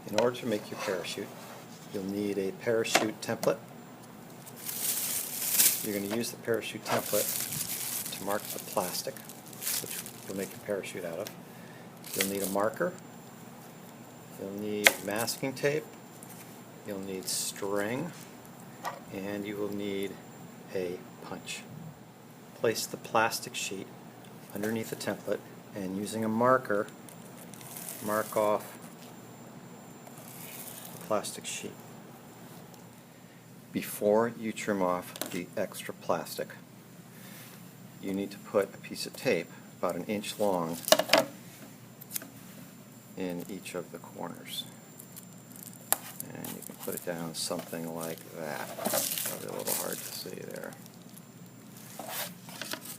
In order to make your parachute, you'll need a parachute template. You're going to use the parachute template to mark the plastic, which you'll make your parachute out of. You'll need a marker. You'll need masking tape. You'll need string. And you will need a punch. Place the plastic sheet underneath the template and using a marker, mark off the plastic sheet. Before you trim off the extra plastic, you need to put a piece of tape about 1 inch long in each of the corners. And you can put it down something like that. Probably a little hard to see there.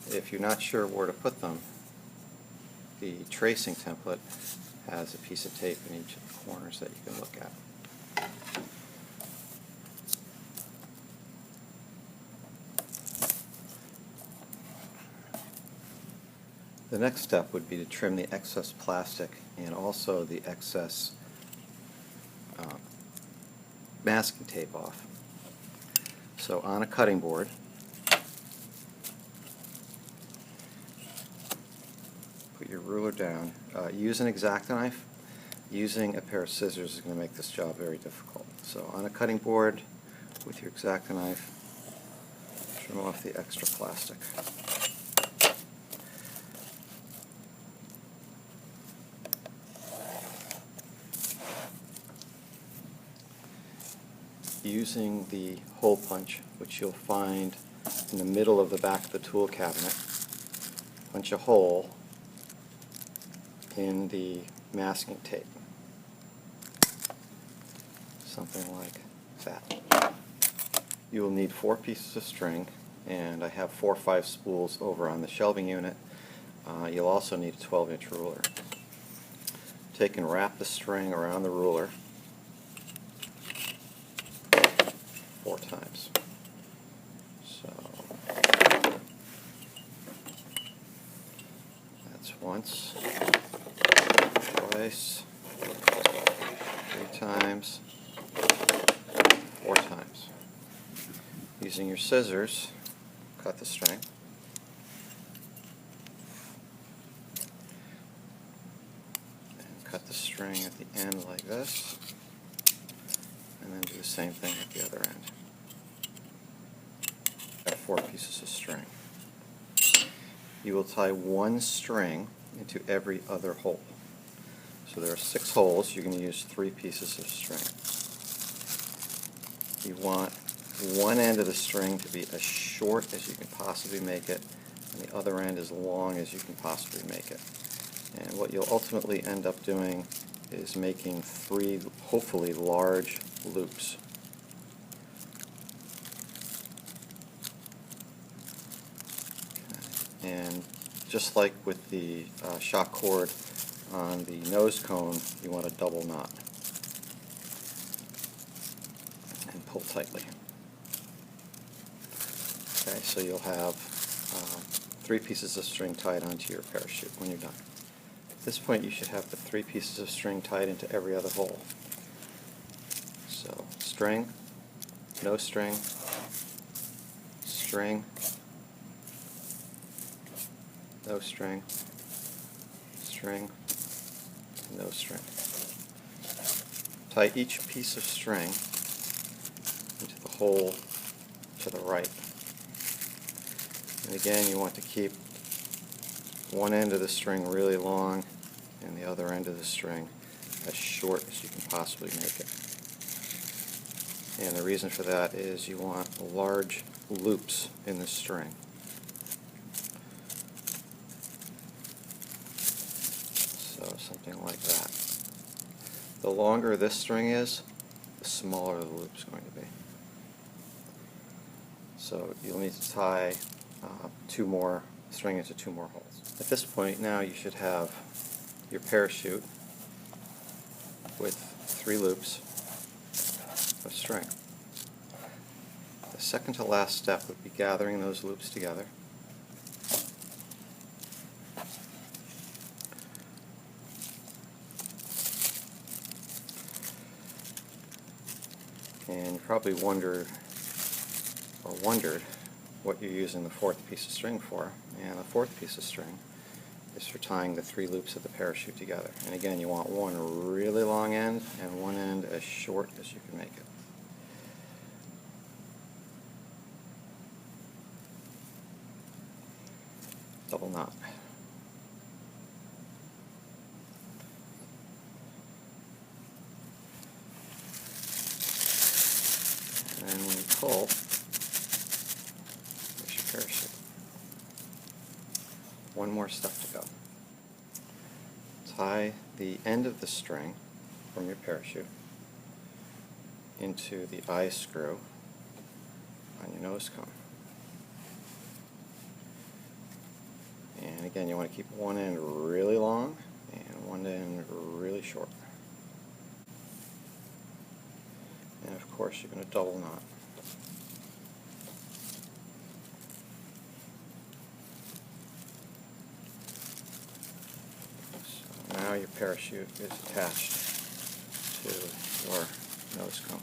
If you're not sure where to put them, the tracing template has a piece of tape in each of the corners that you can look at. The next step would be to trim the excess plastic and also the excess masking tape off. So on a cutting board, put your ruler down. Use an X-Acto knife. Using a pair of scissors is going to make this job very difficult. So on a cutting board with your X-Acto knife, trim off the extra plastic. Using the hole punch, which you'll find in the middle of the back of the tool cabinet, punch a hole in the masking tape. Something like that. You will need 4 pieces of string, and I have 4 or 5 spools over on the shelving unit. You'll also need a 12-inch ruler. Take and wrap the string around the ruler 4 times. So that's once, twice, 3 times, 4 times. Using your scissors, cut the string. And cut the string at the end like this. And then do the same thing at the other end. Got 4 pieces of string. You will tie 1 string into every other hole. So there are 6 holes. You're going to use 3 pieces of string. You want one end of the string to be as short as you can possibly make it, and the other end as long as you can possibly make it. And what you'll ultimately end up doing is making 3 hopefully large loops. Okay. And just like with the shock cord on the nose cone, you want a double knot. And pull tightly. Okay, so you'll have 3 pieces of string tied onto your parachute when you're done. At this point you should have the 3 pieces of string tied into every other hole. So string, no string, string, no string, string, no string. Tie each piece of string into the hole to the right. And again, you want to keep one end of the string really long and the other end of the string as short as you can possibly make it. And the reason for that is you want large loops in the string. So something like that. The longer this string is, the smaller the loop's going to be. So you'll need to tie 2 more string into 2 more holes. At this point now you should have your parachute with 3 loops of string. The second to last step would be gathering those loops together. And you probably wondered what you're using the fourth piece of string for. And the fourth piece of string is for tying the 3 loops of the parachute together. And again, you want one really long end and one end as short as you can make it. Double knot. And then when you pull, there's your parachute. One more step to go. Tie the end of the string from your parachute into the eye screw on your nose cone. And again, you want to keep one end really long and one end really short. And of course, you're going to double knot. So now your parachute is attached to your nose cone.